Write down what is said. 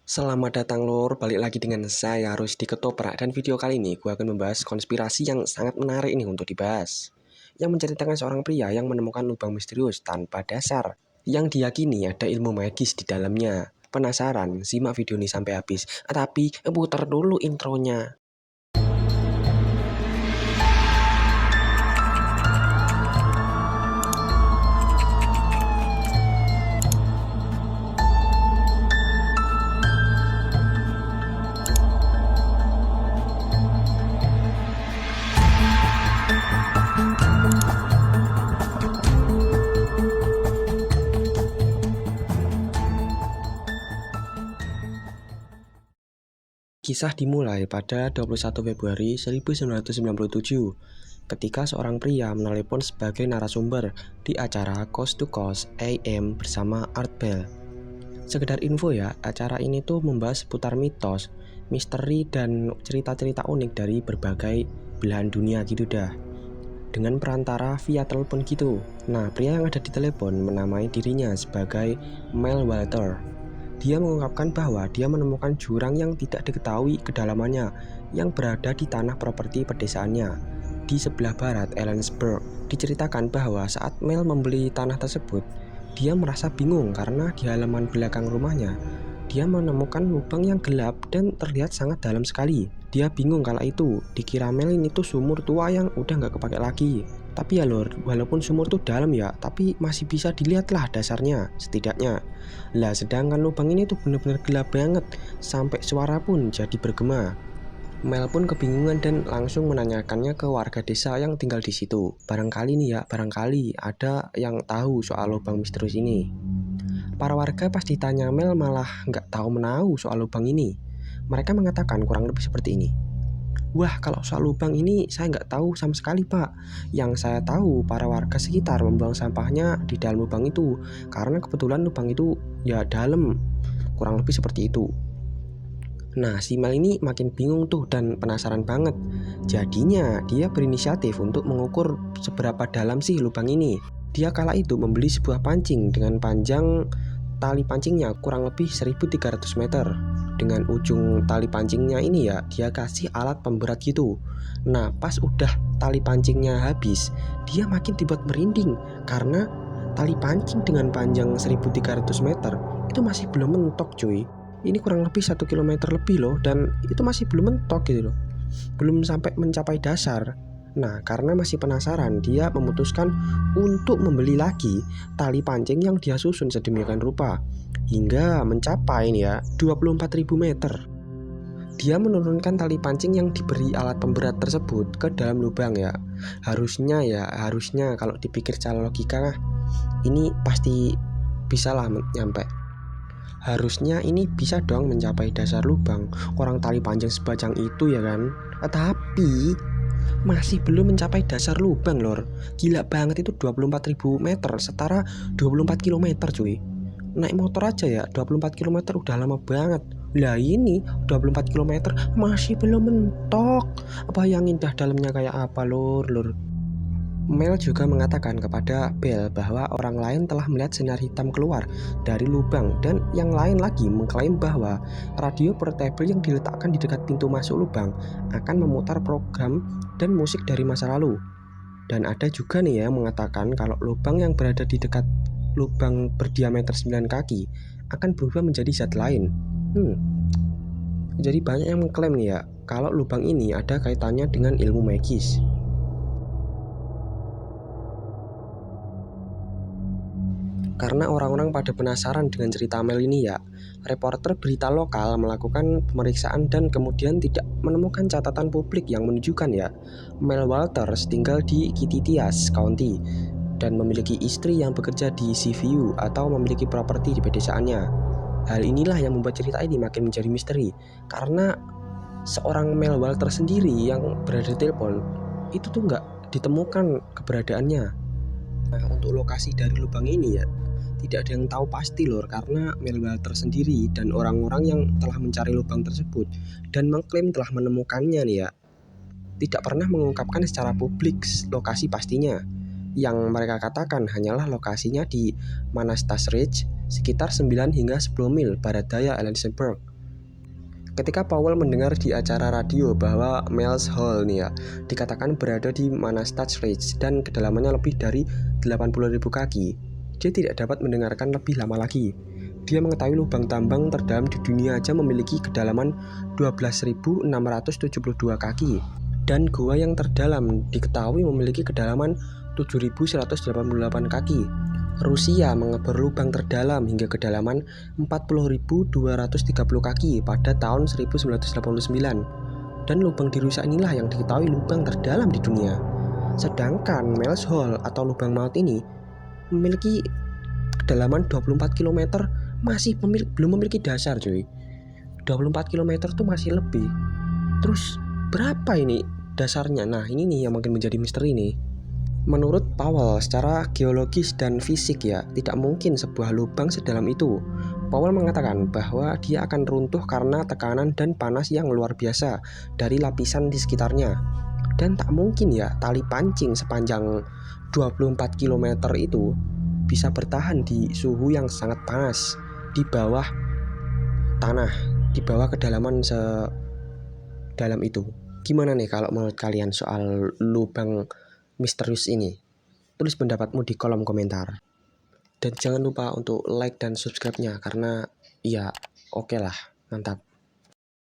Selamat datang lor, balik lagi dengan saya Rusdi Ketoprak. Dan video kali ini gue akan membahas konspirasi yang sangat menarik ini untuk dibahas, yang menceritakan seorang pria yang menemukan lubang misterius tanpa dasar yang diyakini ada ilmu magis di dalamnya. Penasaran? Simak video ini sampai habis. Tapi putar dulu intronya. Kisah dimulai pada 21 Februari 1997 ketika seorang pria menelepon sebagai narasumber di acara Coast to Coast AM bersama Art Bell. Sekedar info ya, acara ini tuh membahas seputar mitos, misteri, dan cerita-cerita unik dari berbagai belahan dunia gitu dah. Dengan perantara via telepon gitu. Nah, pria yang ada di telepon menamai dirinya sebagai Mel Walter. Dia mengungkapkan bahwa dia menemukan jurang yang tidak diketahui kedalamannya yang berada di tanah properti pedesaannya di sebelah barat Ellensburg. Diceritakan bahwa saat Mel membeli tanah tersebut, dia merasa bingung karena di halaman belakang rumahnya dia menemukan lubang yang gelap dan terlihat sangat dalam sekali. Dia bingung kala itu, dikira Mel ini tuh sumur tua yang udah gak kepake lagi. Tapi ya lor, walaupun sumur tuh dalam ya, tapi masih bisa dilihat lah dasarnya, setidaknya. Lah sedangkan lubang ini tuh bener-bener gelap banget, sampai suara pun jadi bergema. Mel pun kebingungan dan langsung menanyakannya ke warga desa yang tinggal di situ. Barangkali ada yang tahu soal lubang misterius ini. Para warga pas ditanya Mel malah nggak tahu menahu soal lubang ini. Mereka mengatakan kurang lebih seperti ini. Wah, kalau soal lubang ini saya nggak tahu sama sekali pak. Yang saya tahu para warga sekitar membuang sampahnya di dalam lubang itu. Karena kebetulan lubang itu ya dalam. Kurang lebih seperti itu. Nah, si Mel ini makin bingung tuh dan penasaran banget. Jadinya dia berinisiatif untuk mengukur seberapa dalam sih lubang ini. Dia kala itu membeli sebuah pancing dengan panjang tali pancingnya kurang lebih 1300 meter. Dengan ujung tali pancingnya ini ya dia kasih alat pemberat gitu. Nah pas udah tali pancingnya habis, dia makin dibuat merinding karena tali pancing dengan panjang 1300 meter itu masih belum mentok cuy. Ini kurang lebih 1 kilometer lebih loh, dan itu masih belum mentok gitu loh, belum sampai mencapai dasar. Nah, karena masih penasaran, dia memutuskan untuk membeli lagi tali pancing yang dia susun sedemikian rupa hingga mencapai 24.000 meter. Dia menurunkan tali pancing yang diberi alat pemberat tersebut ke dalam lubang ya. Harusnya kalau dipikir secara logika ini pasti bisa lah nyampe. Harusnya ini bisa dong mencapai dasar lubang. Orang tali panjang sepanjang itu ya kan. Tapi masih belum mencapai dasar lubang lor. Gila banget, itu 24.000 meter setara 24 km cuy. Naik motor aja ya 24 km udah lama banget. Lah ini 24 km masih belum mentok. Bayangin dah dalamnya kayak apa lor. Mel juga mengatakan kepada Bell bahwa orang lain telah melihat sinar hitam keluar dari lubang, dan yang lain lagi mengklaim bahwa radio portable yang diletakkan di dekat pintu masuk lubang akan memutar program dan musik dari masa lalu. Dan ada juga yang mengatakan kalau lubang yang berada di dekat lubang berdiameter 9 kaki akan berubah menjadi zat lain. Jadi banyak yang mengklaim kalau lubang ini ada kaitannya dengan ilmu magis. Karena orang-orang pada penasaran dengan cerita Mel ini reporter berita lokal melakukan pemeriksaan dan kemudian tidak menemukan catatan publik yang menunjukkan Mel Walters tinggal di Kittitas County dan memiliki istri yang bekerja di Seaview atau memiliki properti di pedesaannya. Hal inilah yang membuat cerita ini makin menjadi misteri, karena seorang Mel Walters sendiri yang berada di telepon itu tuh nggak ditemukan keberadaannya. Nah, untuk lokasi dari lubang ini tidak ada yang tahu pasti lor, karena Mel Walter sendiri dan orang-orang yang telah mencari lubang tersebut dan mengklaim telah menemukannya tidak pernah mengungkapkan secara publik lokasi pastinya. Yang mereka katakan hanyalah lokasinya di Manastas Ridge sekitar 9 hingga 10 mil barat daya Ellensburg. Ketika Powell mendengar di acara radio bahwa Mel's Hole nih ya, dikatakan berada di Manastach Ridge dan kedalamannya lebih dari 80.000 kaki, dia tidak dapat mendengarkan lebih lama lagi. Dia mengetahui lubang tambang terdalam di dunia aja memiliki kedalaman 12.672 kaki, dan gua yang terdalam diketahui memiliki kedalaman 7.188 kaki. Rusia mengebor lubang terdalam hingga kedalaman 40.230 kaki pada tahun 1989, dan lubang di Rusia inilah yang diketahui lubang terdalam di dunia. Sedangkan Mel's Hole atau lubang maut ini memiliki kedalaman 24 km, belum memiliki dasar cuy. 24 km tuh masih lebih. Terus berapa ini dasarnya? Nah ini nih yang mungkin menjadi misteri nih. Menurut Powell, secara geologis dan fisik ya, tidak mungkin sebuah lubang sedalam itu. Powell mengatakan bahwa dia akan runtuh karena tekanan dan panas yang luar biasa dari lapisan di sekitarnya. Dan tak mungkin ya tali pancing sepanjang 24 km itu bisa bertahan di suhu yang sangat panas di bawah tanah, di bawah kedalaman sedalam itu. Gimana nih kalau menurut kalian soal lubang misterius ini? Tulis pendapatmu di kolom komentar. Dan jangan lupa untuk like dan subscribe-nya karena ya oke lah, mantap.